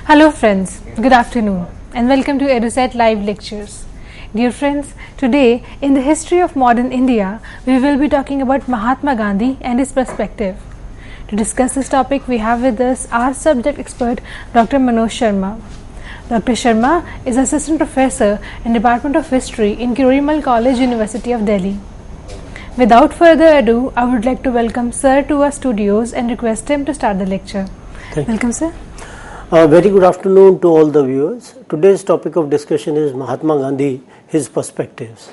Hello friends, good afternoon and welcome to EduSet Live Lectures. Dear friends, today in the history of modern India, we will be talking about Mahatma Gandhi and his perspective. To discuss this topic, we have with us our subject expert Dr. Manoj Sharma. Dr. Sharma is Assistant Professor in Department of History in Kiroimal College, University of Delhi. Without further ado, I would like to welcome Sir to our studios and request him to start the lecture. Welcome, sir. Very good afternoon to all the viewers. Today's topic of discussion is Mahatma Gandhi, his perspectives.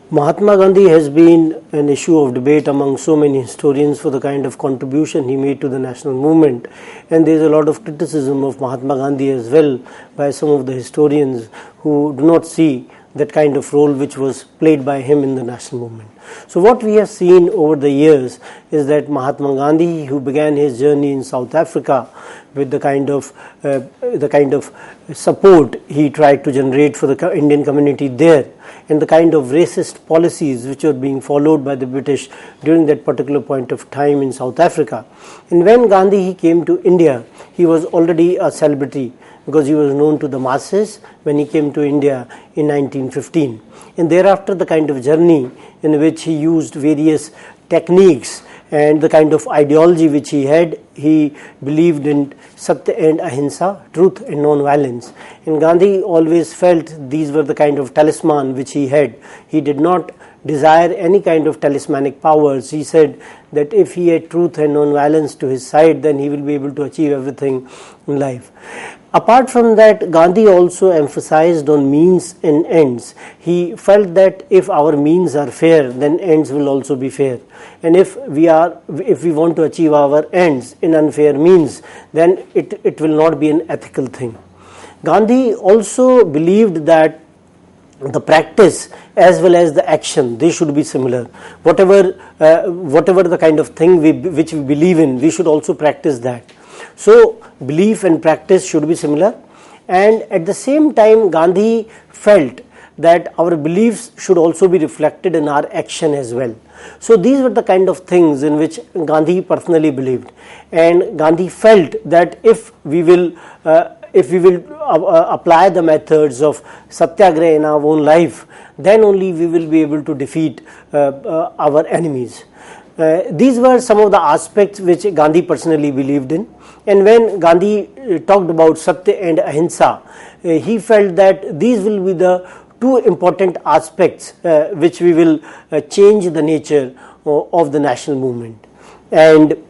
Mahatma Gandhi has been an issue of debate among so many historians for the kind of contribution he made to the national movement, and there is a lot of criticism of Mahatma Gandhi as well by some of the historians who do not see that kind of role which was played by him in the national movement. So what we have seen over the years is that Mahatma Gandhi, who began his journey in South Africa with the kind of support he tried to generate for the Indian community there, and the kind of racist policies which were being followed by the British during that particular point of time in South Africa. And when Gandhi came to India, he was already a celebrity, because he was known to the masses when he came to India in 1915. And thereafter, the kind of journey in which he used various techniques and the kind of ideology which he had, he believed in Satya and Ahimsa, truth and non-violence. And Gandhi always felt these were the kind of talisman which he had. He did not desire any kind of talismanic powers. He said that if he had truth and non-violence to his side, then he will be able to achieve everything in life. Apart from that, Gandhi also emphasized on means and ends. He felt that if our means are fair, then ends will also be fair. And if we want to achieve our ends in unfair means, then it will not be an ethical thing. Gandhi also believed that the practice as well as the action, they should be similar. Whatever the kind of thing which we believe in, we should also practice that. So belief and practice should be similar, and at the same time Gandhi felt that our beliefs should also be reflected in our action as well. So these were the kind of things in which Gandhi personally believed, and Gandhi felt that if we will apply the methods of satyagraha in our own life, then only we will be able to defeat our enemies. These were some of the aspects which Gandhi personally believed in. And when Gandhi talked about Satya and Ahimsa, he felt that these will be the two important aspects which we will change the nature of the national movement. And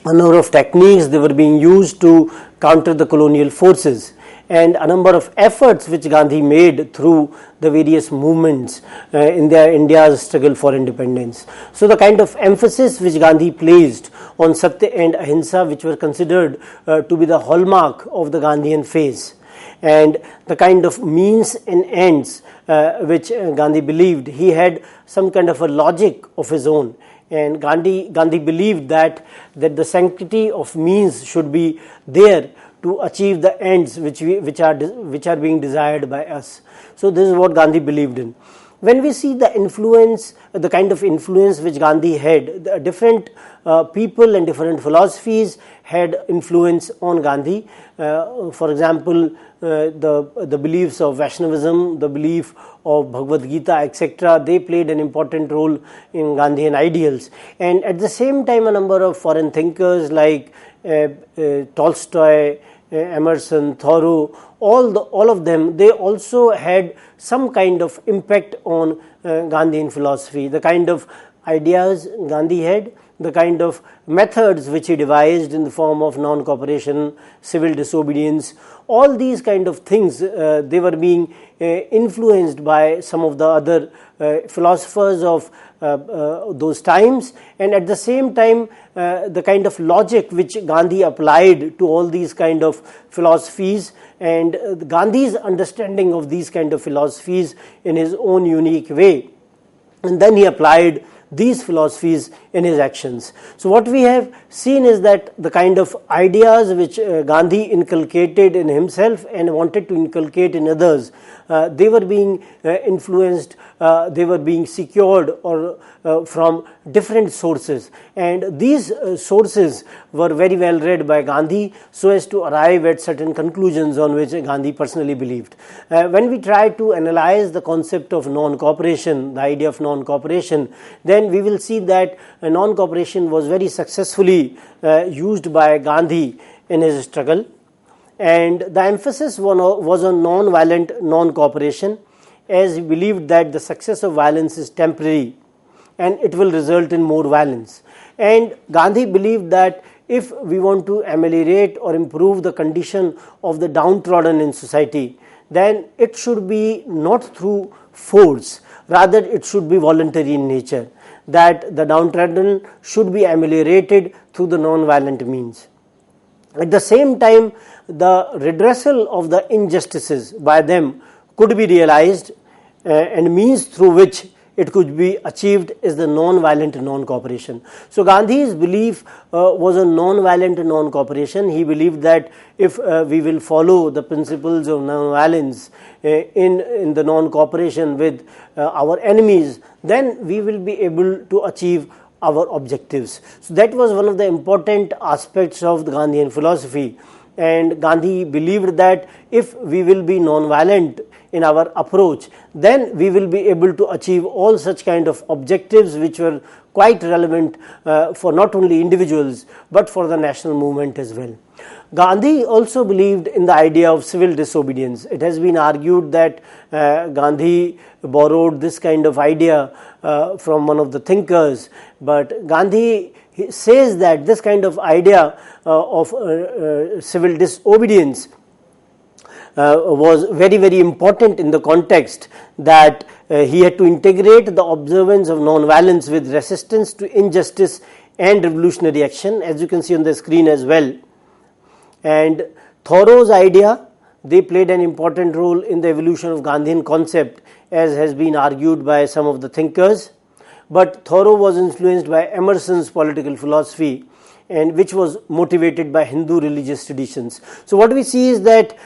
a number of techniques they were being used to counter the colonial forces, and a number of efforts which Gandhi made through the various movements in India's struggle for independence. So the kind of emphasis which Gandhi placed on Satya and Ahimsa, which were considered to be the hallmark of the Gandhian phase, and the kind of means and ends which Gandhi believed, he had some kind of a logic of his own. And Gandhi believed that the sanctity of means should be there to achieve the ends which are being desired by us. So this is what Gandhi believed in. When we see the influence, the kind of influence which Gandhi had, the different people and different philosophies had influence on Gandhi. For example, the beliefs of Vaishnavism, the belief of Bhagavad Gita, etc., they played an important role in Gandhian ideals. And at the same time, a number of foreign thinkers like Tolstoy, Emerson, Thoreau, all of them, they also had some kind of impact on Gandhian philosophy. The kind of ideas Gandhi had, the kind of methods which he devised in the form of non-cooperation, civil disobedience, all these kind of things, they were being influenced by some of the other philosophers of those times, and at the same time the kind of logic which Gandhi applied to all these kind of philosophies, and Gandhi's understanding of these kind of philosophies in his own unique way, and then he applied these philosophies in his actions. So what we have seen is that the kind of ideas which Gandhi inculcated in himself and wanted to inculcate in others, they were being influenced, they were being secured or from different sources, and these sources were very well read by Gandhi so as to arrive at certain conclusions on which Gandhi personally believed. When we try to analyze the concept of non-cooperation, the idea of non-cooperation, then we will see that non-cooperation was very successfully used by Gandhi in his struggle, and the emphasis was on non-violent non-cooperation, as he believed that the success of violence is temporary and it will result in more violence. And Gandhi believed that if we want to ameliorate or improve the condition of the downtrodden in society, then it should be not through force, rather it should be voluntary in nature, that the downtrodden should be ameliorated through the non-violent means. At the same time, the redressal of the injustices by them could be realized, and means through which it could be achieved is the non-violent non-cooperation. So Gandhi's belief was a non-violent non-cooperation. He believed that if we will follow the principles of non-violence in the non-cooperation with our enemies, then we will be able to achieve our objectives. So that was one of the important aspects of the Gandhian philosophy, and Gandhi believed that if we will be non-violent in our approach, then we will be able to achieve all such kind of objectives which were quite relevant for not only individuals but for the national movement as well. Gandhi also believed in the idea of civil disobedience. It has been argued that Gandhi borrowed this kind of idea from one of the thinkers, but Gandhi says that this kind of idea of civil disobedience was very, very important in the context that he had to integrate the observance of non-violence with resistance to injustice and revolutionary action, as you can see on the screen as well. And Thoreau's idea, they played an important role in the evolution of Gandhian concept, as has been argued by some of the thinkers. But Thoreau was influenced by Emerson's political philosophy, and which was motivated by Hindu religious traditions. So what we see is that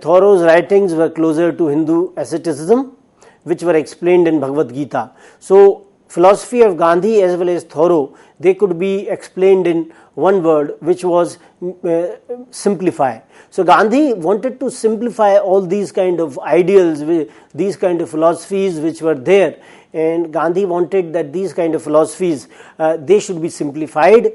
Thoreau's writings were closer to Hindu asceticism, which were explained in Bhagavad Gita. So philosophy of Gandhi as well as Thoreau, they could be explained in one word, which was simplify. So Gandhi wanted to simplify all these kind of ideals, these kind of philosophies which were there, and Gandhi wanted that these kind of philosophies they should be simplified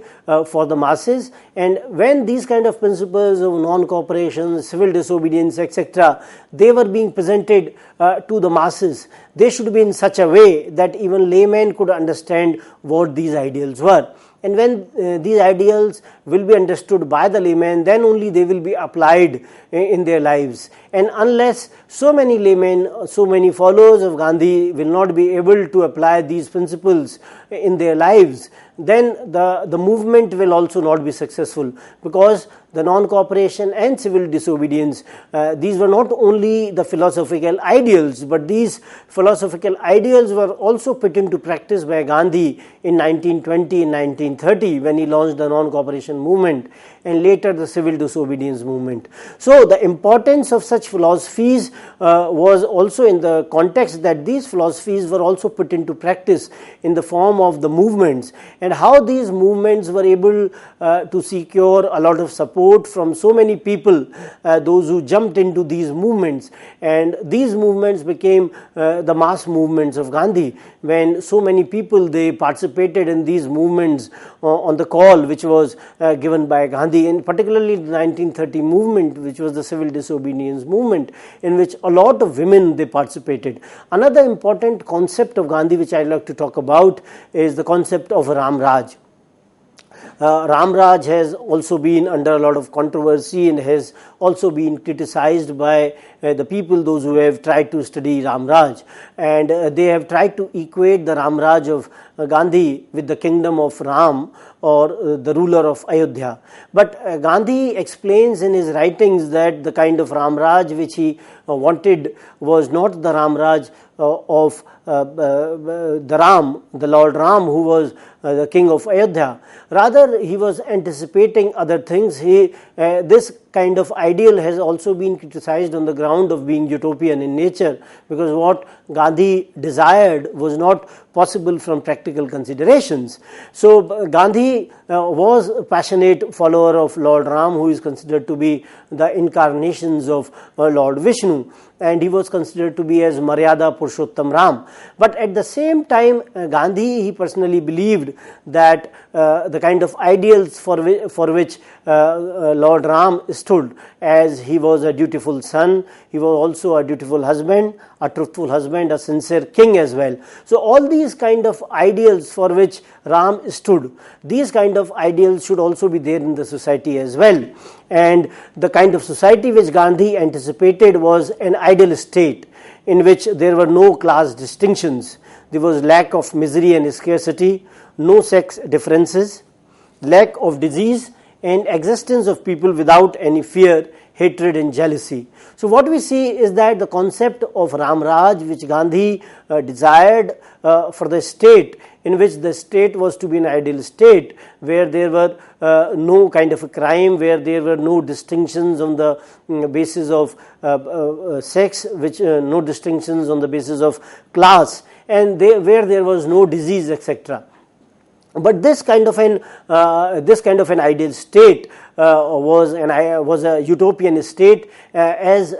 for the masses, and when these kind of principles of non-cooperation, civil disobedience, etc., they were being presented to the masses, they should be in such a way that even laymen could understand what these ideals were. And when these ideals will be understood by the laymen, then only they will be applied in their lives. And unless so many laymen, so many followers of Gandhi will not be able to apply these principles in their lives, then the movement will also not be successful, because the non-cooperation and civil disobedience, these were not only the philosophical ideals, but these philosophical ideals were also put into practice by Gandhi in 1920 and 1930 when he launched the non-cooperation movement, and later the civil disobedience movement. So the importance of such philosophies was also in the context that these philosophies were also put into practice in the form of the movements, and how these movements were able to secure a lot of support from so many people, those who jumped into these movements, and these movements became the mass movements of Gandhi, when so many people they participated in these movements on the call which was given by Gandhi, and particularly the 1930 movement, which was the civil disobedience movement, in which a lot of women they participated. Another important concept of Gandhi which I'd like to talk about is the concept of Ram Raj. Ram Raj has also been under a lot of controversy and has also been criticized by the people, those who have tried to study Ram Raj, and they have tried to equate the Ram Raj of Gandhi with the kingdom of Ram or the ruler of Ayodhya. But Gandhi explains in his writings that the kind of Ram Raj which he wanted was not the Ram Raj of the Lord Ram, who was the king of Ayodhya. Rather, he was anticipating other things. This kind of ideal has also been criticized on the ground of being utopian in nature, because what Gandhi desired was not possible from practical considerations. So Gandhi was a passionate follower of Lord Ram, who is considered to be the incarnations of Lord Vishnu, and he was considered to be as Maryada Purushottam Ram. But at the same time, Gandhi, he personally believed that the kind of ideals for which Lord Ram stood, as he was a dutiful son, he was also a dutiful husband, a truthful husband, a sincere king as well. So all these kind of ideals for which Ram stood, these kind of ideals should also be there in the society as well. And the kind of society which Gandhi anticipated was an ideal state in which there were no class distinctions, there was lack of misery and scarcity, no sex differences, lack of disease, and existence of people without any fear, hatred and jealousy. So what we see is that the concept of Ram Raj, which Gandhi desired for the state, in which the state was to be an ideal state, where there were no kind of a crime, where there were no distinctions on the basis of sex, no distinctions on the basis of class, and where there was no disease, etc. But this kind of an ideal state was a utopian state, as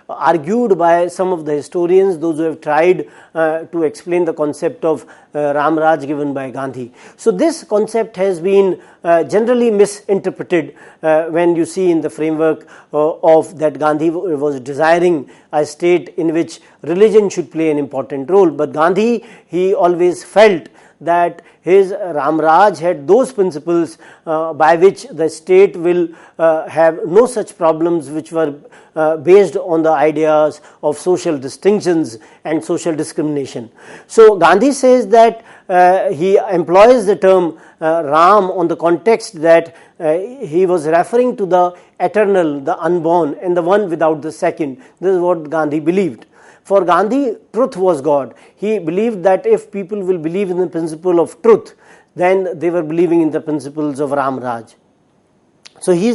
argued by some of the historians, those who have tried to explain the concept of Ram Raj given by Gandhi. So this concept has been generally misinterpreted when you see in the framework of that Gandhi was desiring a state in which religion should play an important role. But Gandhi, he always felt that his Ram Raj had those principles by which the state will have no such problems which were based on the ideas of social distinctions and social discrimination. So Gandhi says that he employs the term Ram on the context that he was referring to the eternal, the unborn, and the one without the second. This is what Gandhi believed. For Gandhi, truth was God. He believed that if people will believe in the principle of truth, then they were believing in the principles of Ram Raj. So he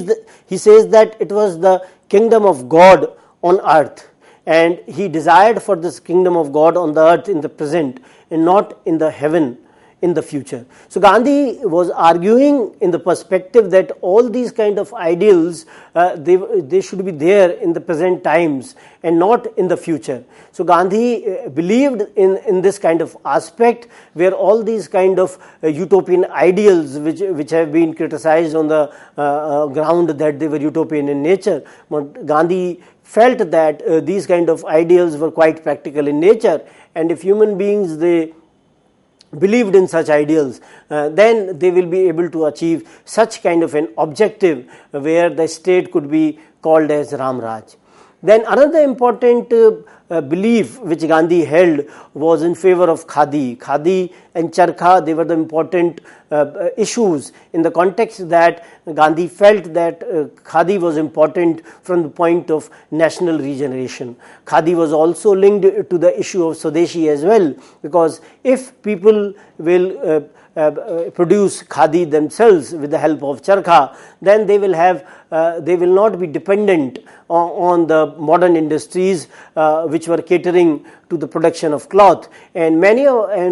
says that it was the kingdom of God on earth, and he desired for this kingdom of God on the earth in the present and not in the heaven in the future. So Gandhi was arguing in the perspective that all these kind of ideals they should be there in the present times and not in the future. So Gandhi believed in this kind of aspect, where all these kind of utopian ideals which have been criticized on the ground that they were utopian in nature, but Gandhi felt that these kind of ideals were quite practical in nature, and if human beings they believed in such ideals, then they will be able to achieve such kind of an objective where the state could be called as Ram Raj. Then another important belief which Gandhi held was in favor of Khadi. Khadi and Charkha, they were the important issues in the context that Gandhi felt that Khadi was important from the point of national regeneration. Khadi was also linked to the issue of Swadeshi as well, because if people will produce khadi themselves with the help of charkha, then they will not be dependent on the modern industries which were catering to the production of cloth, and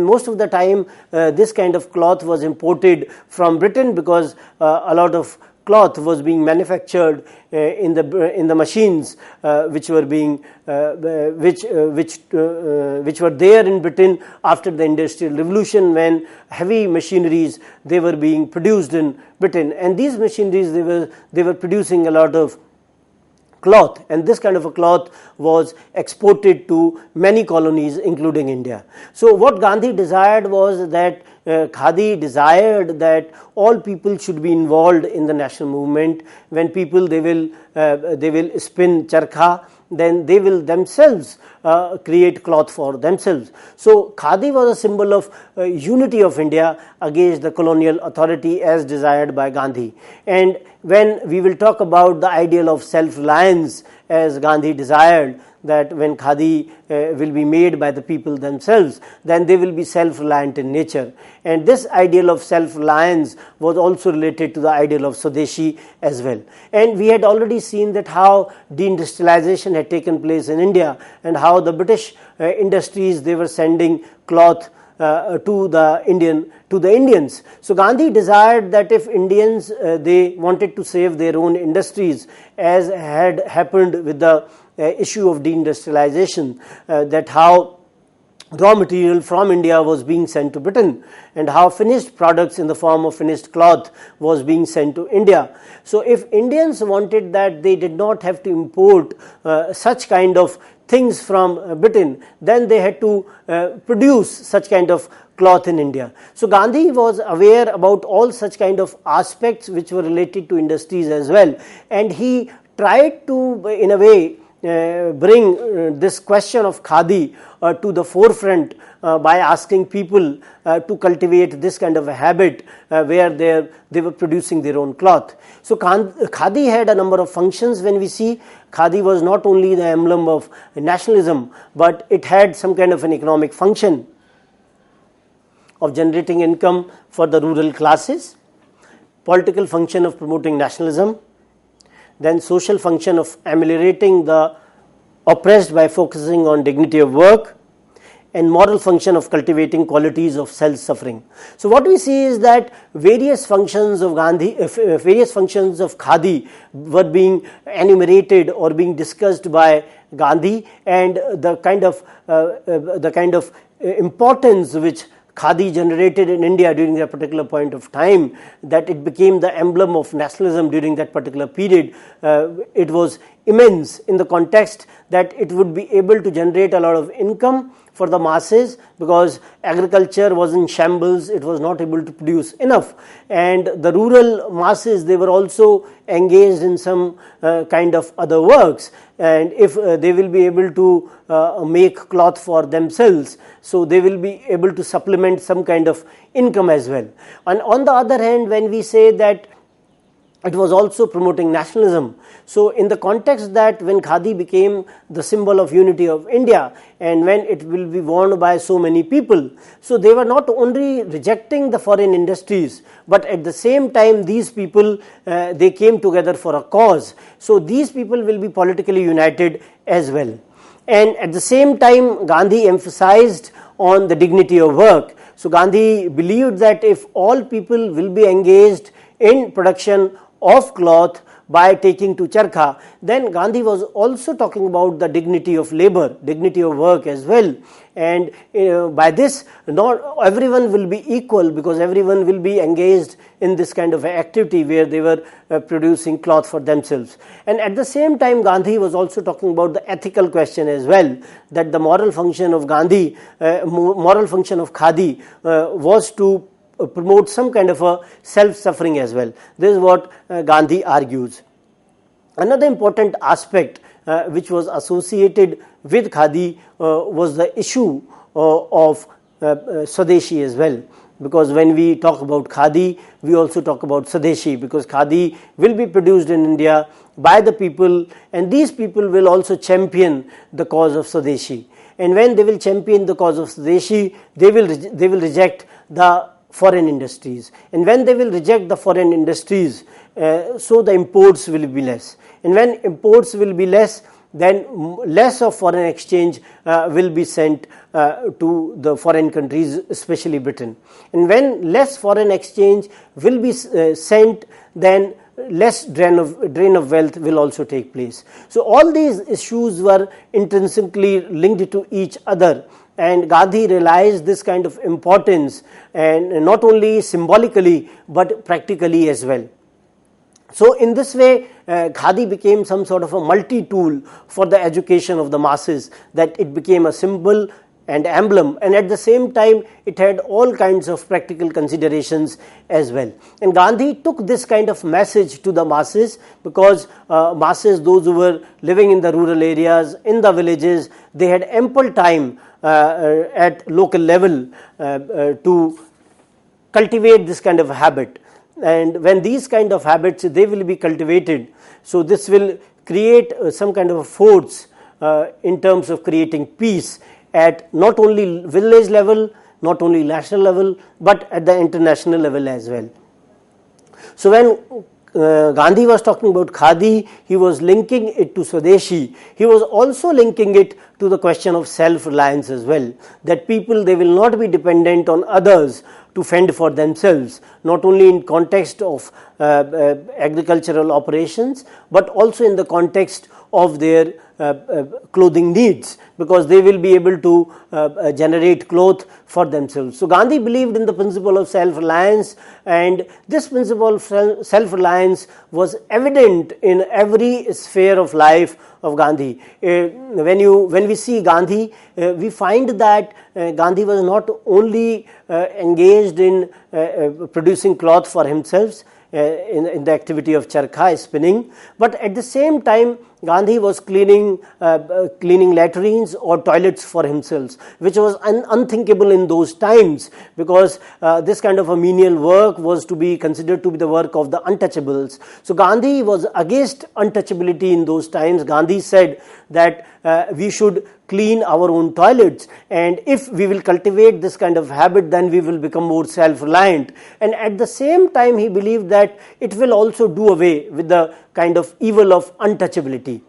most of the time this kind of cloth was imported from Britain, because a lot of cloth was being manufactured in the machines which were there in Britain after the Industrial Revolution, when heavy machineries they were being produced in Britain, and these machineries they were producing a lot of cloth, and this kind of a cloth was exported to many colonies including India. So what Gandhi desired was that Khadi desired that all people should be involved in the national movement. When people they will spin charkha, then they will themselves create cloth for themselves. So Khadi was a symbol of unity of India against the colonial authority as desired by Gandhi. And when we will talk about the ideal of self-reliance as Gandhi desired, that when khadi will be made by the people themselves, then they will be self-reliant in nature. And this ideal of self-reliance was also related to the ideal of Swadeshi as well. And we had already seen that how deindustrialization had taken place in India, and how the British industries, they were sending cloth to the Indians. So Gandhi desired that if Indians they wanted to save their own industries, as had happened with the issue of deindustrialization, that how raw material from India was being sent to Britain, and how finished products in the form of finished cloth was being sent to India. So if Indians wanted that, they did not have to import such kind of things from Britain, then they had to produce such kind of cloth in India. So Gandhi was aware about all such kind of aspects which were related to industries as well, and he tried to, in a way, bring this question of khadi to the forefront by asking people to cultivate this kind of a habit where they were producing their own cloth. So khadi had a number of functions. When we see, khadi was not only the emblem of nationalism, but it had some kind of an economic function of generating income for the rural classes, political function of promoting nationalism, then social function of ameliorating the oppressed by focusing on dignity of work, and moral function of cultivating qualities of self-suffering. So what we see is that various functions of khadi were being enumerated or being discussed by Gandhi, and the kind of importance which khadi generated in India during that particular point of time, that it became the emblem of nationalism during that particular period. It was immense in the context that it would be able to generate a lot of income for the masses, because agriculture was in shambles, it was not able to produce enough, and the rural masses, they were also engaged in some kind of other works, and if they will be able to make cloth for themselves, so they will be able to supplement some kind of income as well. And on the other hand, when we say that it was also promoting nationalism, so in the context that when khadi became the symbol of unity of India, and when it will be worn by so many people, so they were not only rejecting the foreign industries, but at the same time these people they came together for a cause. So these people will be politically united as well. And at the same time, Gandhi emphasized on the dignity of work. So Gandhi believed that if all people will be engaged in production of cloth by taking to charkha, then Gandhi was also talking about the dignity of labor, dignity of work as well. And by this, not everyone will be equal, because everyone will be engaged in this kind of activity where they were producing cloth for themselves. And at the same time, Gandhi was also talking about the ethical question as well, that the moral function of khadi was to promote some kind of a self-suffering as well. This is what Gandhi argues. Another important aspect which was associated with khadi was the issue of Swadeshi as well, because when we talk about khadi, we also talk about Swadeshi, because khadi will be produced in India by the people, and these people will also champion the cause of Swadeshi. And when they will champion the cause of Swadeshi, they will reject the foreign industries, and when they will reject the foreign industries, so the imports will be less, and when imports will be less, then less of foreign exchange will be sent to the foreign countries, especially Britain. And when less foreign exchange will be sent, then less drain of wealth will also take place. So all these issues were intrinsically linked to each other, and Gandhi realized this kind of importance, and not only symbolically but practically as well. So in this way, khadi became some sort of a multi-tool for the education of the masses, that it became a symbol and emblem, and at the same time it had all kinds of practical considerations as well. And Gandhi took this kind of message to the masses, because masses, those who were living in the rural areas, in the villages, they had ample time at local level to cultivate this kind of habit. And when these kind of habits, they will be cultivated, so this will create some kind of a force in terms of creating peace at not only village level, not only national level, but at the international level as well. So when Gandhi was talking about Khadi, he was linking it to Swadeshi. He was also linking it to the question of self-reliance as well, that people, they will not be dependent on others to fend for themselves, not only in context of agricultural operations, but also in the context of their clothing needs, because they will be able to generate cloth for themselves. So Gandhi believed in the principle of self-reliance, and this principle of self-reliance was evident in every sphere of life of Gandhi. When we see Gandhi, we find that Gandhi was not only engaged in producing cloth for himself, in the activity of charkha, spinning, but at the same time Gandhi was cleaning latrines or toilets for himself, which was unthinkable in those times, because this kind of a menial work was to be considered to be the work of the untouchables. So Gandhi was against untouchability in those times. Gandhi said that we should clean our own toilets, and if we will cultivate this kind of habit, then we will become more self-reliant. And at the same time he believed that it will also do away with the kind of evil of untouchability.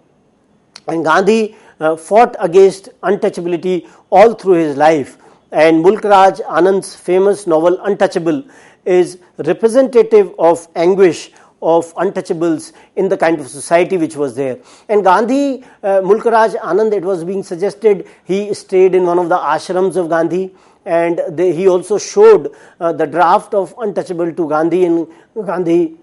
And Gandhi fought against untouchability all through his life, and Mulk Raj Anand's famous novel Untouchable is representative of anguish of untouchables in the kind of society which was there. And Gandhi, Mulk Raj Anand, it was being suggested, he stayed in one of the ashrams of Gandhi, and he also showed the draft of Untouchable to Gandhi, and Gandhi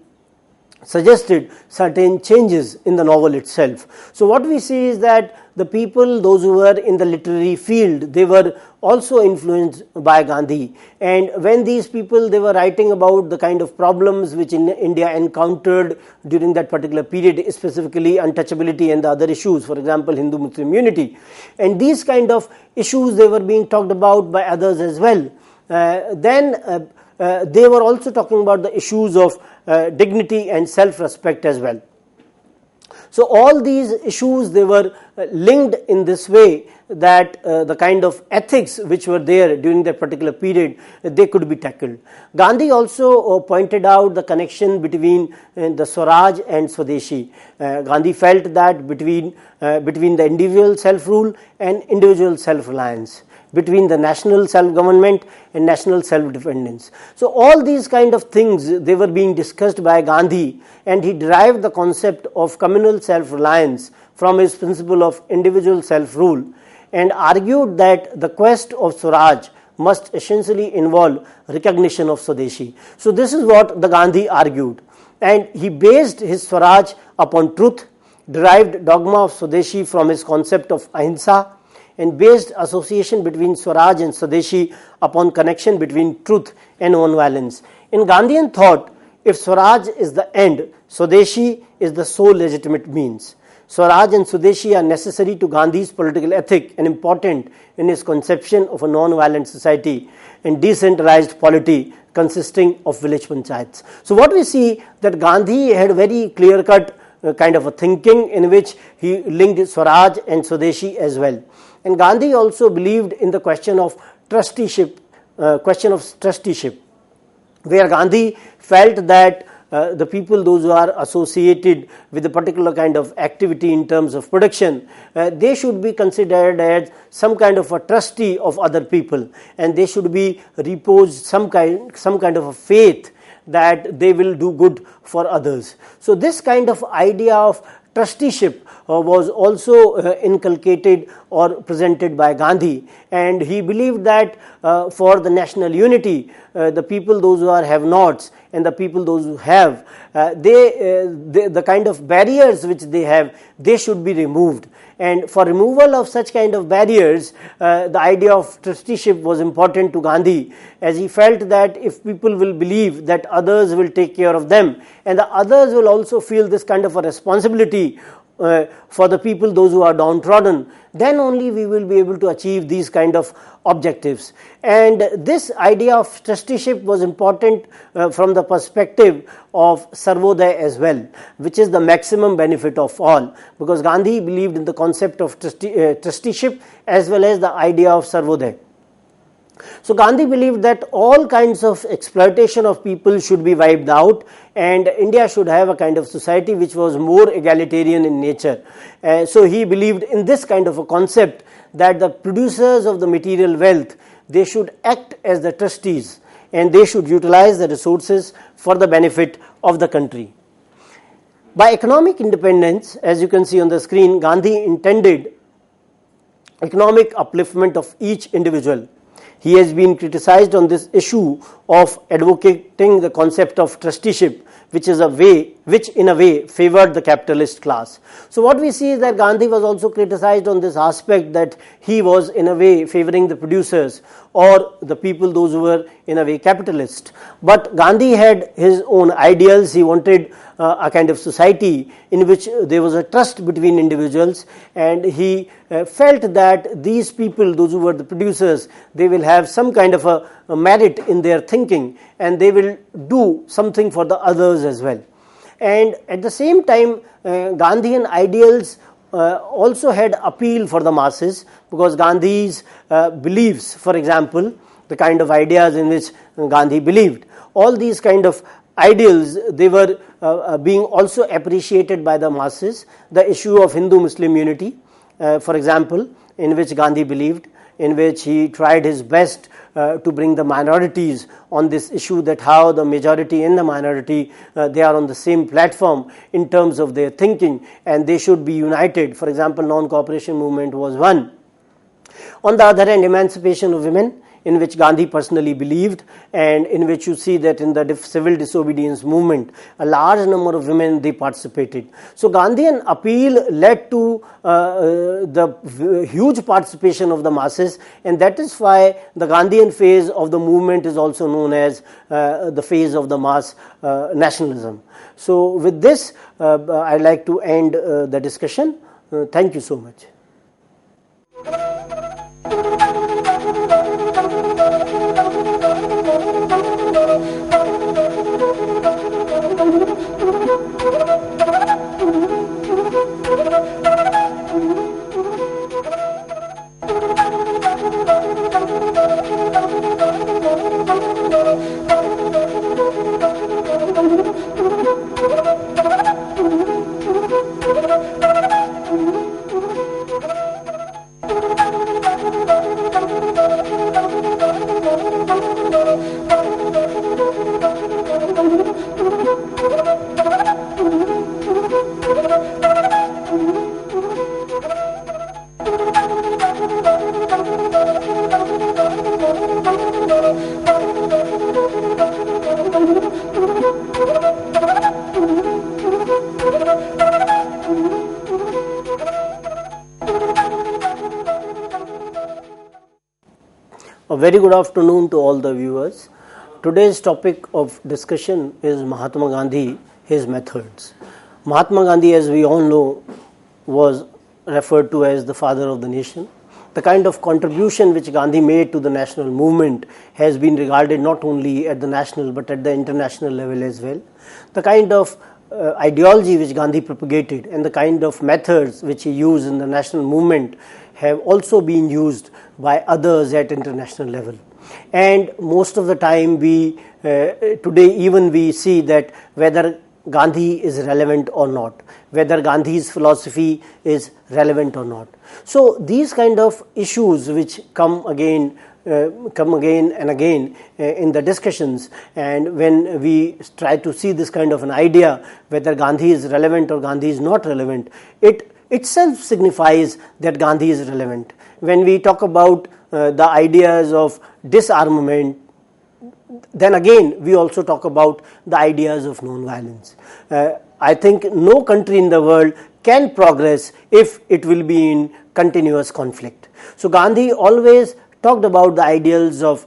suggested certain changes in the novel itself. So what we see is that the people, those who were in the literary field, they were also influenced by Gandhi, and when these people, they were writing about the kind of problems which India encountered during that particular period, specifically untouchability and the other issues, for example Hindu-Muslim unity, and these kind of issues, they were being talked about by others as well. Then they were also talking about the issues of dignity and self-respect as well. So all these issues, they were linked in this way that the kind of ethics which were there during that particular period, they could be tackled. Gandhi also pointed out the connection between the Swaraj and Swadeshi. Gandhi felt that between the individual self-rule and individual self-reliance, between the national self-government and national self-dependence. So all these kind of things, they were being discussed by Gandhi, and he derived the concept of communal self-reliance from his principle of individual self-rule, and argued that the quest of Swaraj must essentially involve recognition of Swadeshi. So this is what the Gandhi argued, and he based his Swaraj upon truth, derived dogma of Swadeshi from his concept of ahimsa, and based association between Swaraj and Swadeshi upon connection between truth and non-violence. In Gandhian thought, if Swaraj is the end, Swadeshi is the sole legitimate means. Swaraj and Swadeshi are necessary to Gandhi's political ethic and important in his conception of a non-violent society and decentralized polity consisting of village panchayats. So what we see, that Gandhi had very clear-cut kind of a thinking in which he linked Swaraj and Swadeshi as well. And Gandhi also believed in the question of trusteeship, where Gandhi felt that the people, those who are associated with a particular kind of activity in terms of production, they should be considered as some kind of a trustee of other people, and they should be reposed some kind of a faith that they will do good for others. So this kind of idea of trusteeship was also inculcated or presented by Gandhi, and he believed that for the national unity, the people, those who are have-nots, and the people, those who have, the kind of barriers which they have, they should be removed. And for removal of such kind of barriers, the idea of trusteeship was important to Gandhi, as he felt that if people will believe that others will take care of them, and the others will also feel this kind of a responsibility for the people, those who are downtrodden, then only we will be able to achieve these kind of objectives. And this idea of trusteeship was important from the perspective of Sarvodaya as well, which is the maximum benefit of all, because Gandhi believed in the concept of trusteeship as well as the idea of Sarvodaya. So Gandhi believed that all kinds of exploitation of people should be wiped out, and India should have a kind of society which was more egalitarian in nature. So he believed in this kind of a concept, that the producers of the material wealth, they should act as the trustees, and they should utilize the resources for the benefit of the country. By economic independence, as you can see on the screen, Gandhi intended economic upliftment of each individual. He has been criticized on this issue of advocating the concept of trusteeship, which in a way favored the capitalist class. So what we see is that Gandhi was also criticized on this aspect, that he was in a way favoring the producers or the people, those who were in a way capitalist. But Gandhi had his own ideals. He wanted a kind of society in which there was a trust between individuals, and he felt that these people, those who were the producers, they will have some kind of a merit in their thinking, and they will do something for the others as well. And at the same time, Gandhian ideals also had appeal for the masses, because Gandhi's beliefs, for example, the kind of ideas in which Gandhi believed, all these kind of ideals, they were being also appreciated by the masses. The issue of Hindu-Muslim unity, for example, in which Gandhi believed, in which he tried his best to bring the minorities on this issue, that how the majority and the minority, they are on the same platform in terms of their thinking, and they should be united. For example, non-cooperation movement was one. On the other hand, emancipation of women, in which Gandhi personally believed, and in which you see that in the civil disobedience movement, a large number of women, they participated. So Gandhian appeal led to the huge participation of the masses, and that is why the Gandhian phase of the movement is also known as the phase of the mass nationalism. So with this, I'd like to end the discussion. Thank you so much. A very good afternoon to all the viewers. Today's topic of discussion is Mahatma Gandhi, his methods. Mahatma Gandhi, as we all know, was referred to as the father of the nation. The kind of contribution which Gandhi made to the national movement has been regarded not only at the national but at the international level as well. The kind of ideology which Gandhi propagated and the kind of methods which he used in the national movement have also been used by others at international level. And most of the time today even we see that whether Gandhi is relevant or not, whether Gandhi's philosophy is relevant or not. So these kind of issues which come again and again in the discussions, and when we try to see this kind of an idea whether Gandhi is relevant or Gandhi is not relevant, it itself signifies that Gandhi is relevant. When we talk about the ideas of disarmament, then again we also talk about the ideas of non-violence. I think no country in the world can progress if it will be in continuous conflict. So Gandhi always talked about the ideals of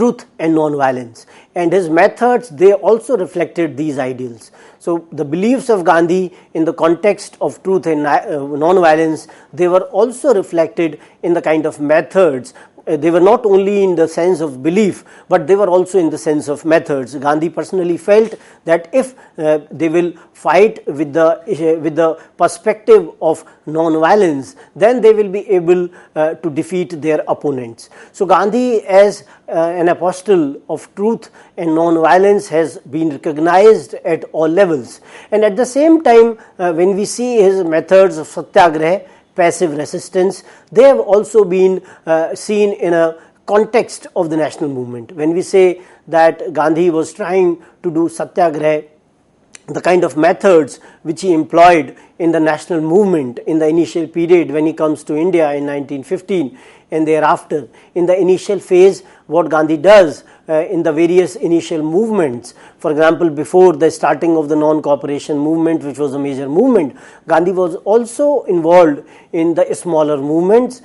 truth and non-violence, and his methods, they also reflected these ideals. So the beliefs of Gandhi in the context of truth and non-violence, they were also reflected in the kind of methods. They were not only in the sense of belief, but they were also in the sense of methods. Gandhi personally felt that if they will fight with the perspective of non-violence, then they will be able to defeat their opponents. So Gandhi, as an apostle of truth and non-violence, has been recognized at all levels. And at the same time, when we see his methods of satyagraha, passive resistance, they have also been seen in a context of the national movement. When we say that Gandhi was trying to do satyagraha, the kind of methods which he employed in the national movement in the initial period when he comes to India in 1915 and thereafter, in the initial phase, what Gandhi does in the various initial movements, for example, before the starting of the non-cooperation movement, which was a major movement, Gandhi was also involved in the smaller movements,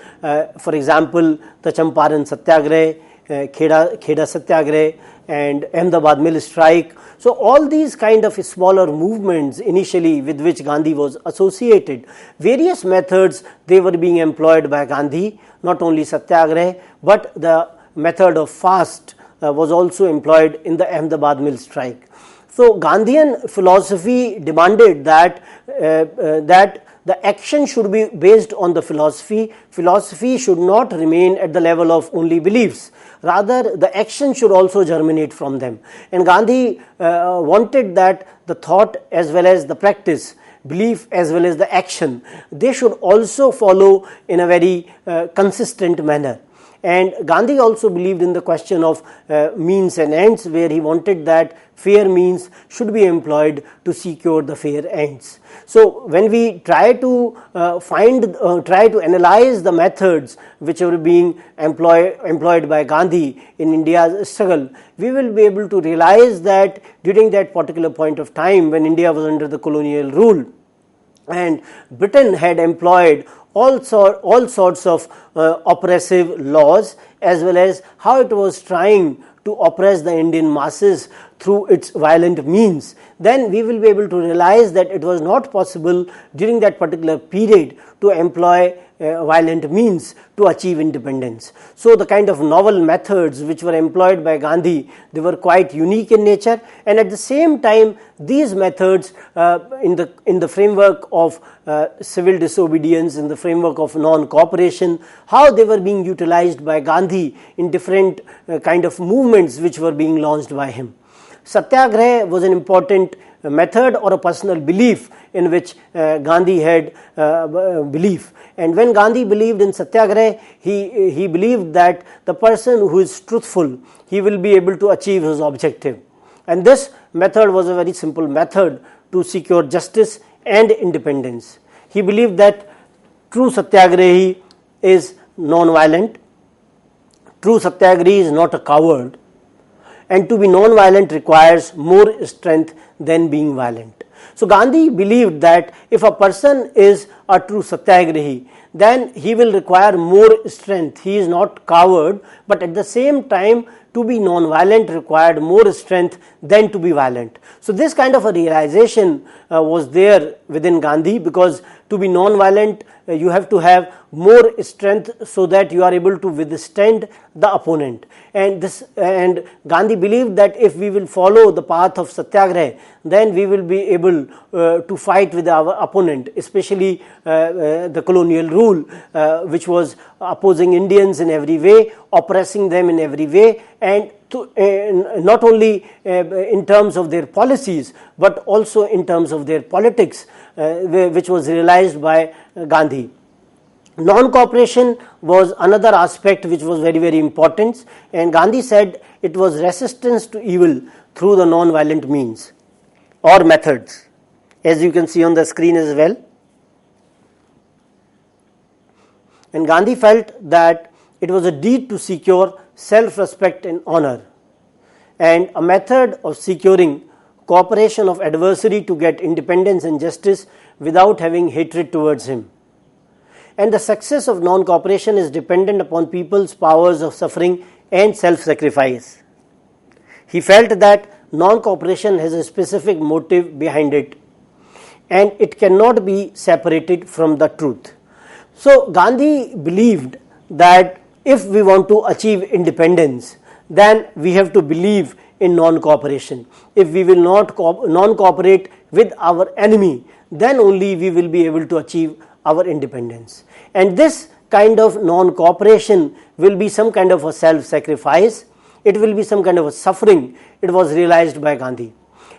for example, the Champaran Satyagraha, Kheda Satyagraha, and Ahmedabad Mill Strike. So all these kind of smaller movements initially with which Gandhi was associated, various methods they were being employed by Gandhi, not only Satyagraha, but the method of fast was also employed in the Ahmedabad Mill Strike. So Gandhian philosophy demanded that the action should be based on the philosophy. Philosophy should not remain at the level of only beliefs. Rather, the action should also germinate from them. And Gandhi wanted that the thought as well as the practice, belief as well as the action, they should also follow in a very consistent manner. And Gandhi also believed in the question of means and ends, where he wanted that fair means should be employed to secure the fair ends. So when we try to try to analyze the methods which were being employed by Gandhi in India's struggle, we will be able to realize that during that particular point of time when India was under the colonial rule and Britain had employed all sorts of oppressive laws, as well as how it was trying to oppress the Indian masses through its violent means, then we will be able to realize that it was not possible during that particular period to employ violent means to achieve independence. So the kind of novel methods which were employed by Gandhi, they were quite unique in nature, and at the same time these methods in the framework of civil disobedience, in the framework of non-cooperation, how they were being utilized by Gandhi in different kind of movements which were being launched by him. Satyagraha was an important method or a personal belief in which Gandhi had belief. And when Gandhi believed in Satyagraha, he believed that the person who is truthful, he will be able to achieve his objective. And this method was a very simple method to secure justice and independence. He believed that true Satyagrahi is non-violent, true Satyagrahi is not a coward, and to be non-violent requires more strength than being violent. So Gandhi believed that if a person is a true Satyagrahi, then he will require more strength. He is not coward, but at the same time to be non-violent required more strength than to be violent. So this kind of a realization was there within Gandhi, because to be non-violent you have to have more strength so that you are able to withstand the opponent. And Gandhi believed that if we will follow the path of Satyagraha, then we will be able to fight with our opponent, especially the colonial rule which was opposing Indians in every way, oppressing them in every way, and not only in terms of their policies but also in terms of their politics, which was realized by Gandhi. Non-cooperation was another aspect which was very, very important, and Gandhi said it was resistance to evil through the non-violent means or methods, as you can see on the screen as well. And Gandhi felt that it was a deed to secure self-respect and honor, and a method of securing cooperation of adversary to get independence and justice without having hatred towards him. And the success of non-cooperation is dependent upon people's powers of suffering and self-sacrifice. He felt that non-cooperation has a specific motive behind it and it cannot be separated from the truth. So Gandhi believed that if we want to achieve independence, then we have to believe in non-cooperation. If we will not non-cooperate with our enemy, then only we will be able to achieve our independence. And this kind of non-cooperation will be some kind of a self-sacrifice. It will be some kind of a suffering. It was realized by Gandhi.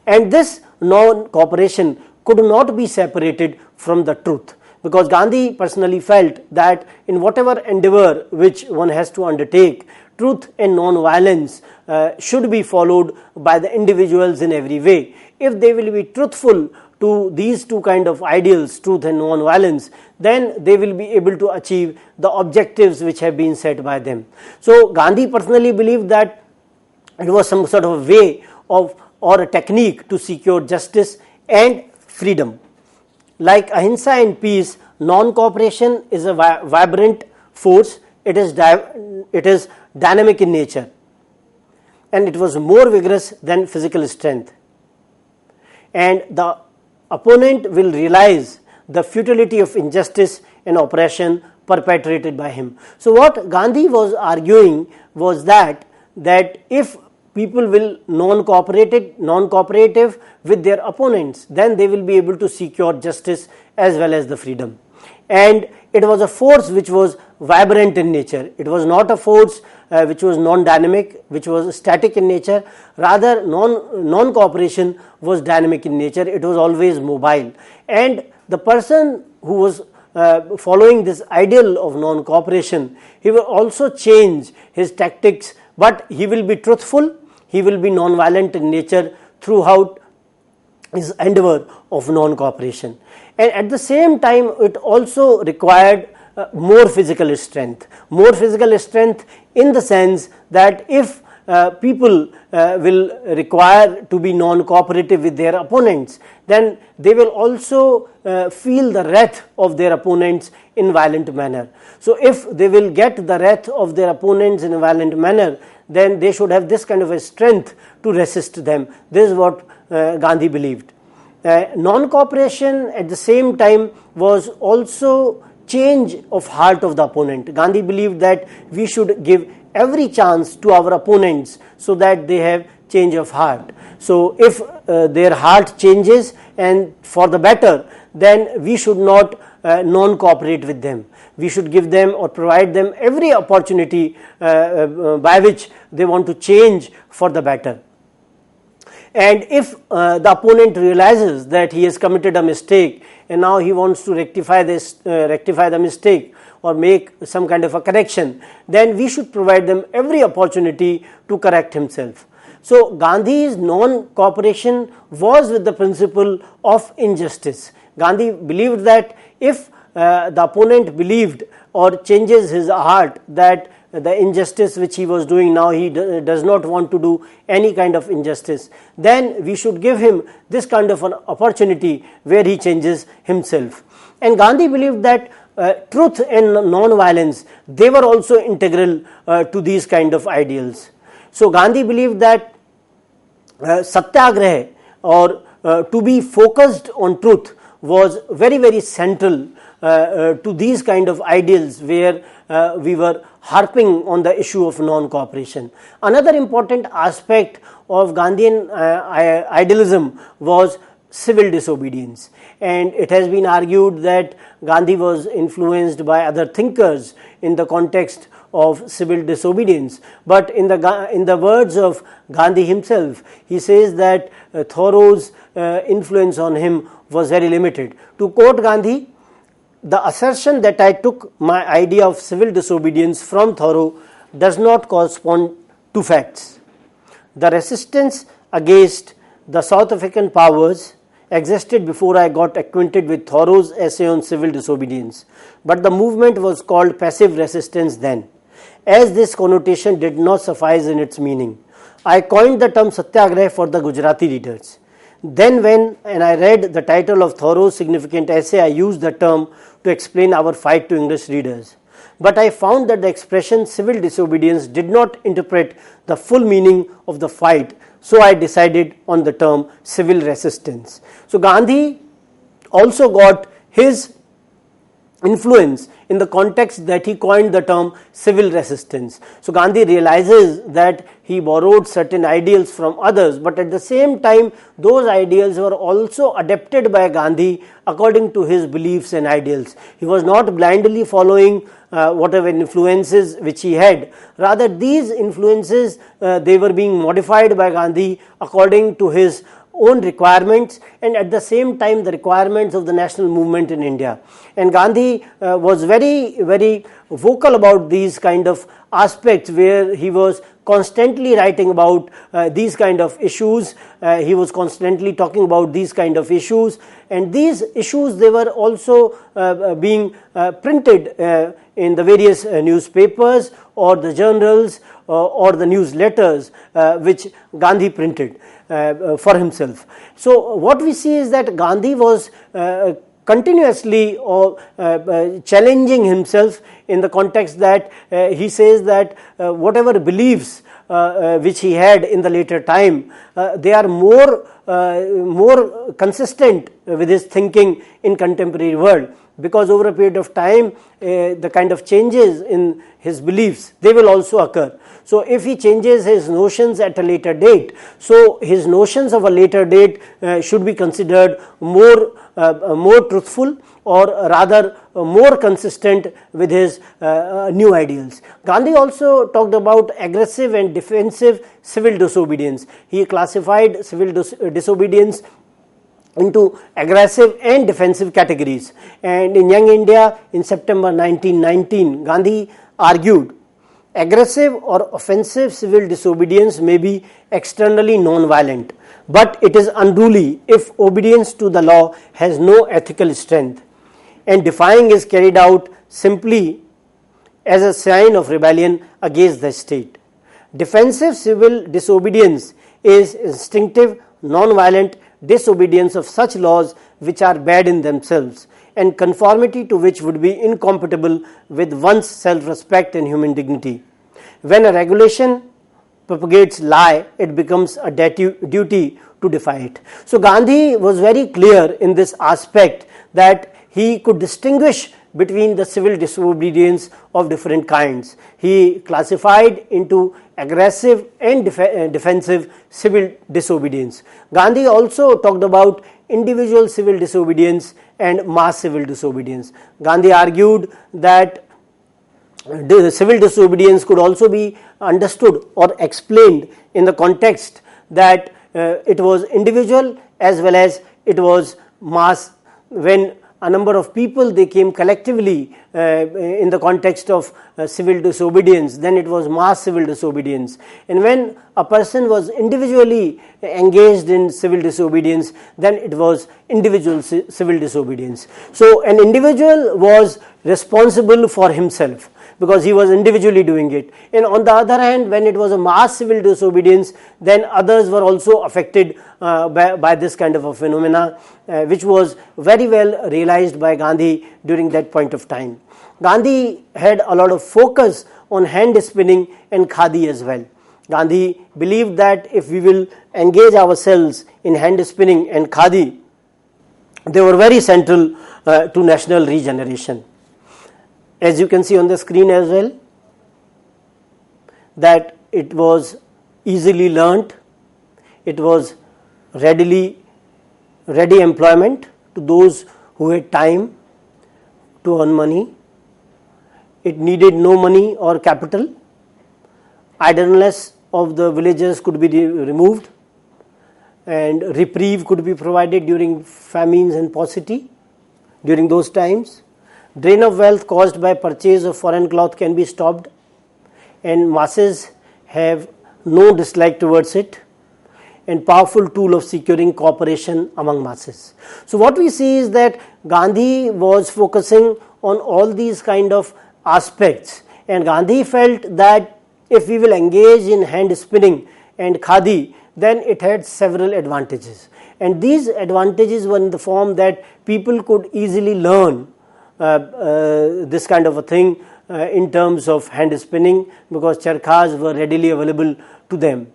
And this non-cooperation could not be separated from the truth, because Gandhi personally felt that in whatever endeavor which one has to undertake, truth and non-violence should be followed by the individuals in every way. If they will be truthful to these two kind of ideals, truth and non-violence, then they will be able to achieve the objectives which have been set by them. So Gandhi personally believed that it was some sort of a way of or a technique to secure justice and freedom. Like ahimsa and peace, non-cooperation is a vibrant force. It is dynamic in nature, and it was more vigorous than physical strength. And the opponent will realize the futility of injustice and oppression perpetrated by him. So what Gandhi was arguing was that if people will non-cooperative with their opponents, then they will be able to secure justice as well as the freedom. And it was a force which was vibrant in nature. It was not a force which was non-dynamic, which was static in nature. Rather, non-cooperation was dynamic in nature. It was always mobile. And the person who was following this ideal of non-cooperation, he will also change his tactics, but he will be truthful, he will be non-violent in nature throughout his endeavor of non-cooperation. And at the same time, it also required more physical strength in the sense that if people will require to be non-cooperative with their opponents, then they will also feel the wrath of their opponents in violent manner. So if they will get the wrath of their opponents in a violent manner, then they should have this kind of a strength to resist them. This is what Gandhi believed. Non-cooperation at the same time was also change of heart of the opponent. Gandhi believed that we should give every chance to our opponents so that they have change of heart. So if their heart changes and for the better, then we should not non-cooperate with them. We should give them or provide them every opportunity by which they want to change for the better. And if the opponent realizes that he has committed a mistake and now he wants to rectify the mistake or make some kind of a correction, then we should provide them every opportunity to correct himself. So Gandhi's non-cooperation was with the principle of injustice. Gandhi believed that if the opponent believed or changes his heart that the injustice which he was doing now, he does not want to do any kind of injustice, then we should give him this kind of an opportunity where he changes himself. And Gandhi believed that truth and non-violence, they were also integral to these kind of ideals. So Gandhi believed that satyagraha or to be focused on truth was very, very central to these kind of ideals where we were harping on the issue of non-cooperation. Another important aspect of Gandhian idealism was civil disobedience, and it has been argued that Gandhi was influenced by other thinkers in the context of civil disobedience. But in the words of Gandhi himself, he says that Thoreau's influence on him was very limited. To quote Gandhi, "The assertion that I took my idea of civil disobedience from Thoreau does not correspond to facts. The resistance against the South African powers existed before I got acquainted with Thoreau's essay on civil disobedience, but the movement was called passive resistance then, as this connotation did not suffice in its meaning. I coined the term satyagraha for the Gujarati readers. Then when I read the title of Thoreau's significant essay, I used the term to explain our fight to English readers. but I found that the expression civil disobedience did not interpret the full meaning of the fight, so I decided on the term civil resistance. So Gandhi also got his influence in the context that he coined the term civil resistance. So Gandhi realizes that he borrowed certain ideals from others, but at the same time those ideals were also adapted by Gandhi according to his beliefs and ideals. He was not blindly following whatever influences which he had. Rather, these influences they were being modified by Gandhi according to his own requirements and at the same time the requirements of the national movement in India. And Gandhi was very vocal about these kind of aspects, where he was constantly writing about these kind of issues. He was constantly talking about these kind of issues, and these issues they were also being printed in the various newspapers or the journals or the newsletters which Gandhi printed for himself. So what we see is that Gandhi was continuously challenging himself in the context that he says that whatever beliefs which he had in the later time, they are more consistent with his thinking in contemporary world, because over a period of time the kind of changes in his beliefs they will also occur. So if he changes his notions at a later date, so his notions of a later date should be considered more truthful, or rather more consistent with his new ideals. Gandhi also talked about aggressive and defensive civil disobedience. He classified civil disobedience into aggressive and defensive categories. And in Young India in September 1919, Gandhi argued aggressive or offensive civil disobedience may be externally non-violent, but it is unruly if obedience to the law has no ethical strength, and defying is carried out simply as a sign of rebellion against the state. Defensive civil disobedience is instinctive, non-violent disobedience of such laws which are bad in themselves, and conformity to which would be incompatible with one's self-respect and human dignity. When a regulation propagates lie, it becomes a duty to defy it. So Gandhi was very clear in this aspect that he could distinguish between the civil disobedience of different kinds. He classified into aggressive and defensive civil disobedience. Gandhi also talked about individual civil disobedience and mass civil disobedience. Gandhi argued that the civil disobedience could also be understood or explained in the context that it was individual as well as it was mass. When a number of people they came collectively in the context of civil disobedience, then it was mass civil disobedience. And when a person was individually engaged in civil disobedience, then it was individual civil disobedience. So an individual was responsible for himself because he was individually doing it, and on the other hand, when it was a mass civil disobedience, then others were also affected by this kind of a phenomena, which was very well realized by Gandhi during that point of time. Gandhi had a lot of focus on hand spinning and khadi as well. Gandhi believed that if we will engage ourselves in hand spinning and khadi, they were very central to national regeneration. As you can see on the screen as well, that it was easily learnt, it was ready employment to those who had time to earn money. It needed no money or capital. Idleness of the villagers could be removed, and reprieve could be provided during famines and paucity during those times. Drain of wealth caused by purchase of foreign cloth can be stopped, and masses have no dislike towards it, and powerful tool of securing cooperation among masses. So what we see is that Gandhi was focusing on all these kind of aspects, and Gandhi felt that if we will engage in hand spinning and khadi, then it had several advantages, and these advantages were in the form that people could easily learn this kind of a thing in terms of hand spinning, because charkhas were readily available to them.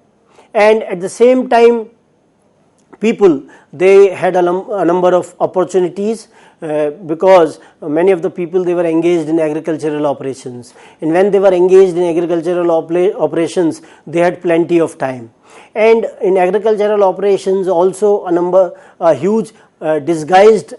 And at the same time, people, they had a number of opportunities, because many of the people, they were engaged in agricultural operations, and when they were engaged in agricultural operations, they had plenty of time. And in agricultural operations also a huge disguised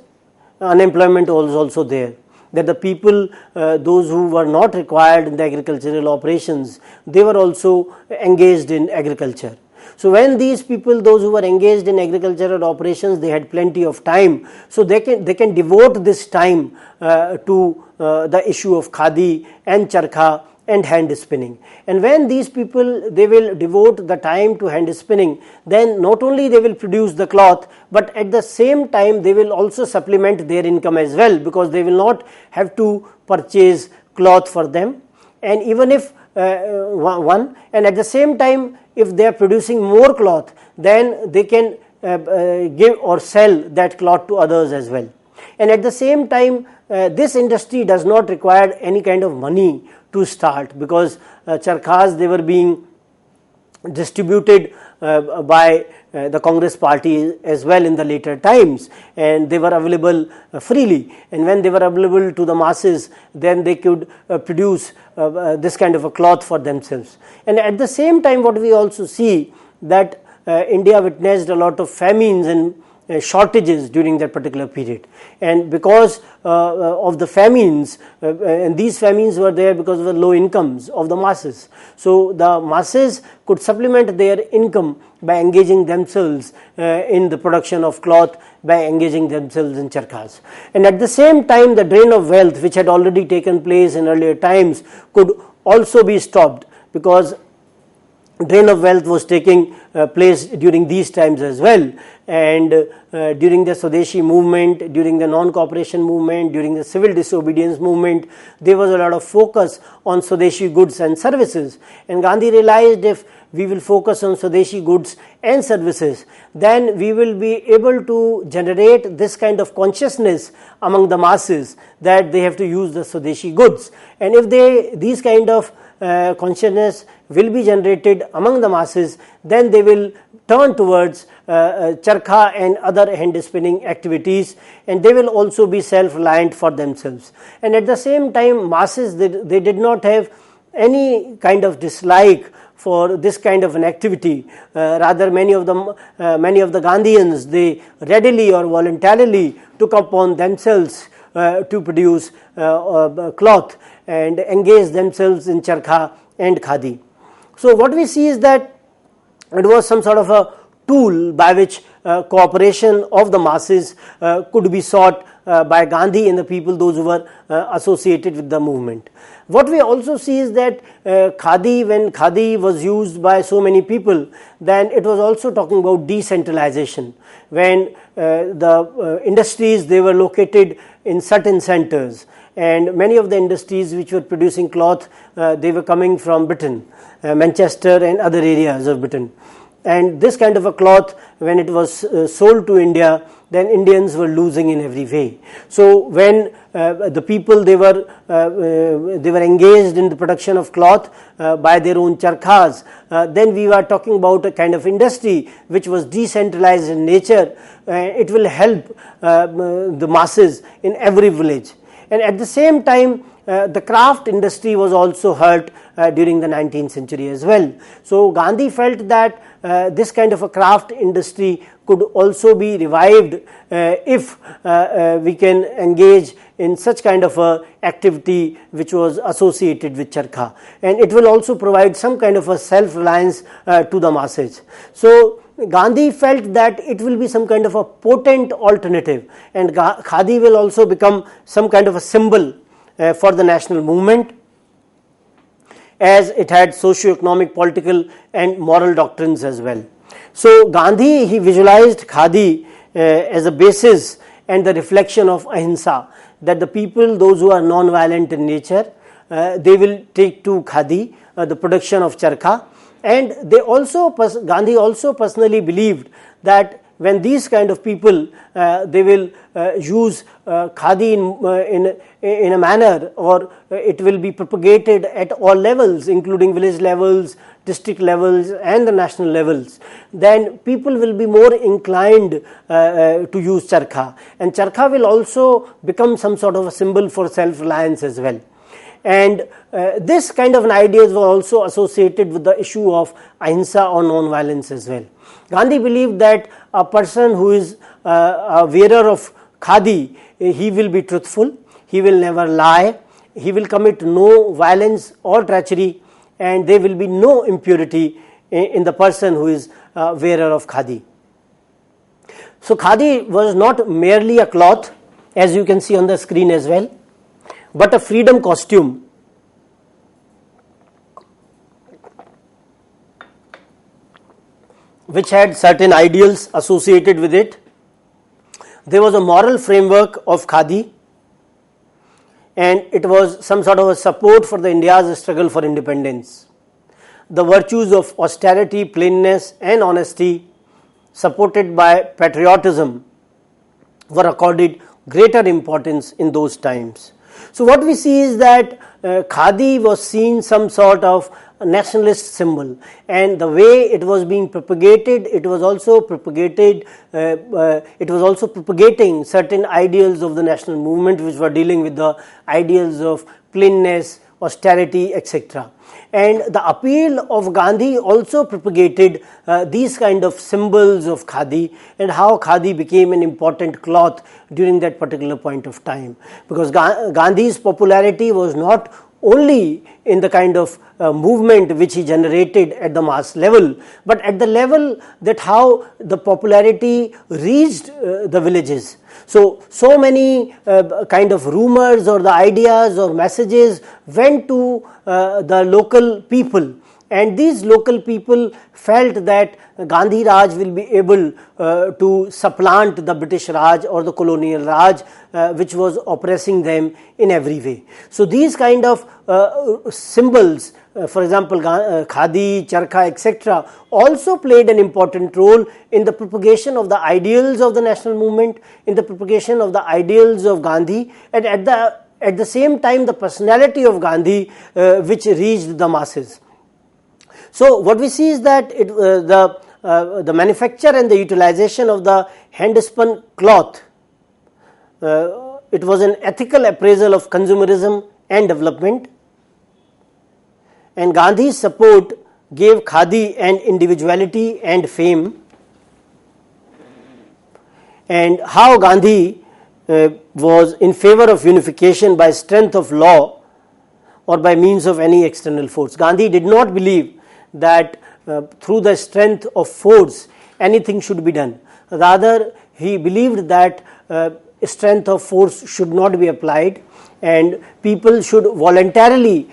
unemployment was also there, that the people, those who were not required in the agricultural operations, they were also engaged in agriculture. So when these people, those who were engaged in agricultural operations, they had plenty of time, so they can devote this time to the issue of khadi and charkha and hand spinning. And when these people, they will devote the time to hand spinning, then not only they will produce the cloth, but at the same time they will also supplement their income as well, because they will not have to purchase cloth for them. And even if and at the same time, if they are producing more cloth, then they can give or sell that cloth to others as well. And at the same time, this industry does not require any kind of money to start, because charkhas, they were being distributed by the Congress party as well in the later times, and they were available freely. And when they were available to the masses, then they could produce this kind of a cloth for themselves. And at the same time, what we also see, that India witnessed a lot of famines and shortages during that particular period, and because of the famines, and these famines were there because of the low incomes of the masses, so the masses could supplement their income by engaging themselves in the production of cloth, by engaging themselves in charkhas. And at the same time, the drain of wealth, which had already taken place in earlier times, could also be stopped, because drain of wealth was taking place during these times as well. And during the Swadeshi movement, during the non-cooperation movement, during the civil disobedience movement, there was a lot of focus on Swadeshi goods and services. And Gandhi realized, if we will focus on Swadeshi goods and services, then we will be able to generate this kind of consciousness among the masses, that they have to use the Swadeshi goods. And if these kind of consciousness will be generated among the masses, then they will turn towards charkha and other hand spinning activities, and they will also be self-reliant for themselves. And at the same time, masses, they did not have any kind of dislike for this kind of an activity. Rather, many of the Gandhians, they readily or voluntarily took upon themselves to produce cloth and engage themselves in charkha and khadi. So what we see is that it was some sort of a tool by which cooperation of the masses could be sought by Gandhi and the people, those who were associated with the movement. What we also see is that khadi, when khadi was used by so many people, then it was also talking about decentralization. When the industries, they were located in certain centers, and many of the industries which were producing cloth, they were coming from Britain, Manchester and other areas of Britain. And this kind of a cloth, when it was sold to India, then Indians were losing in every way. So when the people, they were engaged in the production of cloth by their own charkhas, then we were talking about a kind of industry which was decentralized in nature. It will help the masses in every village. And at the same time, the craft industry was also hurt during the 19th century as well. So Gandhi felt that this kind of a craft industry could also be revived if we can engage in such kind of a activity which was associated with charkha, and it will also provide some kind of a self-reliance to the masses. So Gandhi felt that it will be some kind of a potent alternative, and khadi will also become some kind of a symbol for the national movement, as it had socio-economic, political and moral doctrines as well. So Gandhi, he visualized khadi as a basis and the reflection of ahimsa, that the people, those who are non-violent in nature, they will take to khadi, the production of charkha. And Gandhi also personally believed that when these kind of people they will use khadi in a manner, or it will be propagated at all levels, including village levels, district levels and the national levels, then people will be more inclined to use charkha, and charkha will also become some sort of a symbol for self-reliance as well. And this kind of ideas were also associated with the issue of ahimsa or non-violence as well. Gandhi believed that a person who is a wearer of khadi, he will be truthful, he will never lie, he will commit no violence or treachery, and there will be no impurity in the person who is a wearer of khadi. So khadi was not merely a cloth, as you can see on the screen as well, but a freedom costume. Which had certain ideals associated with it. There was a moral framework of khadi, and it was some sort of a support for the India's struggle for independence. The virtues of austerity, plainness and honesty, supported by patriotism, were accorded greater importance in those times. So what we see is that khadi was seen some sort of nationalist symbol, and the way it was being propagated, it was also propagating certain ideals of the national movement, which were dealing with the ideals of plainness, austerity, etc. And the appeal of Gandhi also propagated these kind of symbols of khadi, and how khadi became an important cloth during that particular point of time, because Gandhi's popularity was not only in the kind of movement which he generated at the mass level, but at the level that how the popularity reached the villages. So many kind of rumors or the ideas or messages went to the local people, and these local people felt that Gandhi Raj will be able to supplant the British Raj or the colonial Raj, which was oppressing them in every way. So these kind of symbols, for example khadi, charkha, etc., also played an important role in the propagation of the ideals of the national movement, in the propagation of the ideals of Gandhi, and at the same time the personality of Gandhi which reached the masses. So what we see is that the manufacture and the utilization of the hand-spun cloth, it was an ethical appraisal of consumerism and development, and Gandhi's support gave khadi an individuality and fame. And how Gandhi was in favor of unification by strength of law or by means of any external force. Gandhi did not believe that through the strength of force anything should be done. Rather, he believed that strength of force should not be applied, and people should voluntarily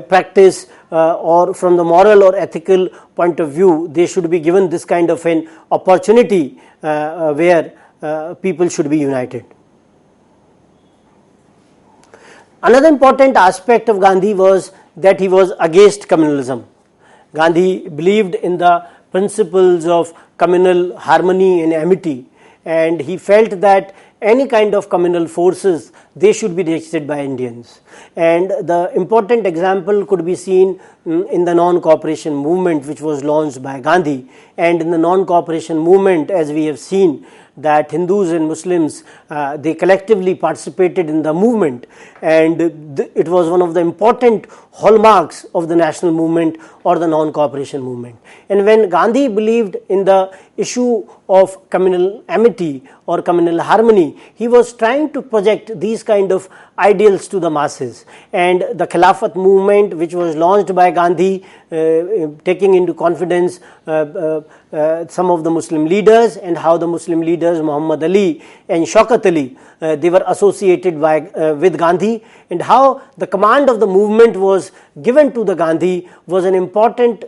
practice, or from the moral or ethical point of view, they should be given this kind of an opportunity where people should be united. Another important aspect of Gandhi was that he was against communalism. Gandhi believed in the principles of communal harmony and amity, and he felt that any kind of communal forces, they should be rejected by Indians. And the important example could be seen in the non-cooperation movement, which was launched by Gandhi. And in the non-cooperation movement, as we have seen, that Hindus and Muslims, they collectively participated in the movement, and it was one of the important hallmarks of the national movement or the non-cooperation movement. And when Gandhi believed in the issue of communal amity or communal harmony, he was trying to project these kind of ideals to the masses. And the Khilafat movement, which was launched by Gandhi, taking into confidence some of the Muslim leaders, and how the Muslim leaders Muhammad Ali and Shaukat Ali, they were associated with Gandhi, and how the command of the movement was given to the Gandhi was an important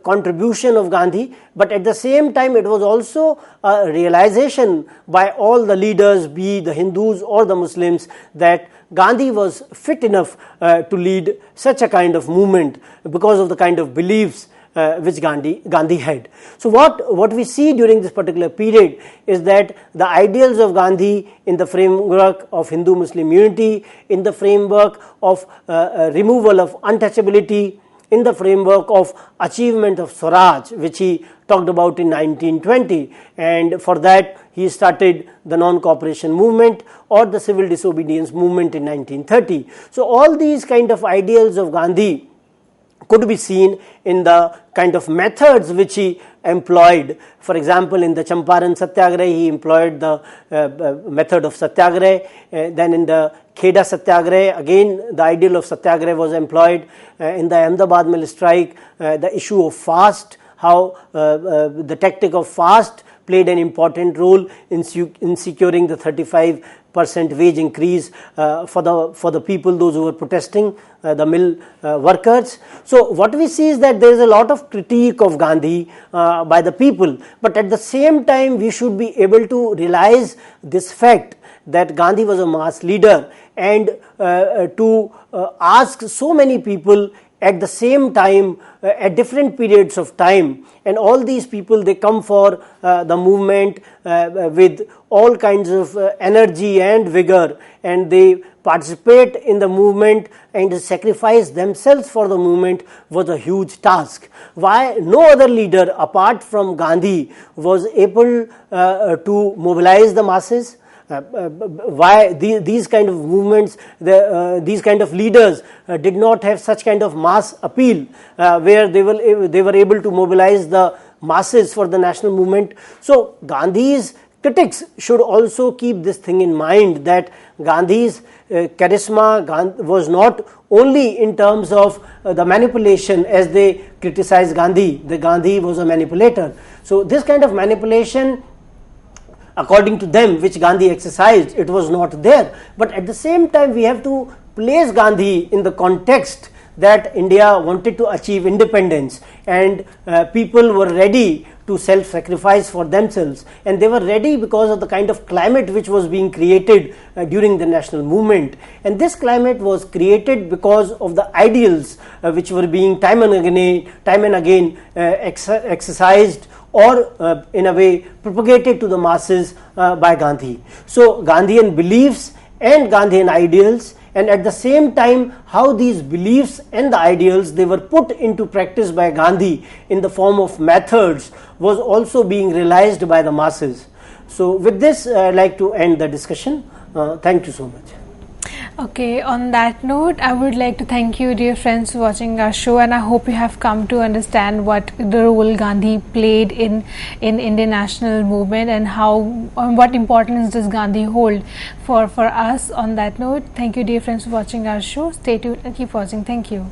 contribution of Gandhi, but at the same time it was also a realization by all the leaders, be the Hindus or the Muslims, that Gandhi was fit enough to lead such a kind of movement because of the kind of beliefs which Gandhi had. So what we see during this particular period is that the ideals of Gandhi in the framework of Hindu-Muslim unity, in the framework of removal of untouchability, in the framework of achievement of Swaraj, which he talked about in 1920, and for that he started the non-cooperation movement or the civil disobedience movement in 1930. So all these kind of ideals of Gandhi could be seen in the kind of methods which he employed. For example, in the Champaran Satyagraha, he employed the method of Satyagraha. Then in the Kheda Satyagraha, again the ideal of Satyagraha was employed. In the Ahmedabad mill strike, the issue of fast, how the tactic of fast played an important role in securing the 35% wage increase for the people, those who were protesting, the mill workers. So what we see is that there is a lot of critique of Gandhi by the people, but at the same time we should be able to realize this fact that Gandhi was a mass leader, and to ask so many people at the same time, at different periods of time, and all these people, they come for the movement with all kinds of energy and vigor, and they participate in the movement and sacrifice themselves for the movement, was a huge task. Why no other leader apart from Gandhi was able to mobilize the masses? Why these kind of movements, these kind of leaders did not have such kind of mass appeal where they were able to mobilize the masses for the national movement? So Gandhi's critics should also keep this thing in mind, that Gandhi's charisma was not only in terms of the manipulation, as they criticized Gandhi, that Gandhi was a manipulator. So this kind of manipulation, according to them, which Gandhi exercised, it was not there. But at the same time, we have to place Gandhi in the context that India wanted to achieve independence, and people were ready to self-sacrifice for themselves, and they were ready because of the kind of climate which was being created during the national movement. And this climate was created because of the ideals which were being time and again exercised or in a way propagated to the masses by Gandhi. So Gandhian beliefs and Gandhian ideals, and at the same time how these beliefs and the ideals, they were put into practice by Gandhi in the form of methods, was also being realized by the masses. So with this I'd like to end the discussion. Thank you so much. Okay, on that note, I would like to thank you, dear friends, for watching our show, and I hope you have come to understand what the role Gandhi played in Indian national movement, and what importance does Gandhi hold for us. On that note, thank you, dear friends, for watching our show. Stay tuned and keep watching. Thank you.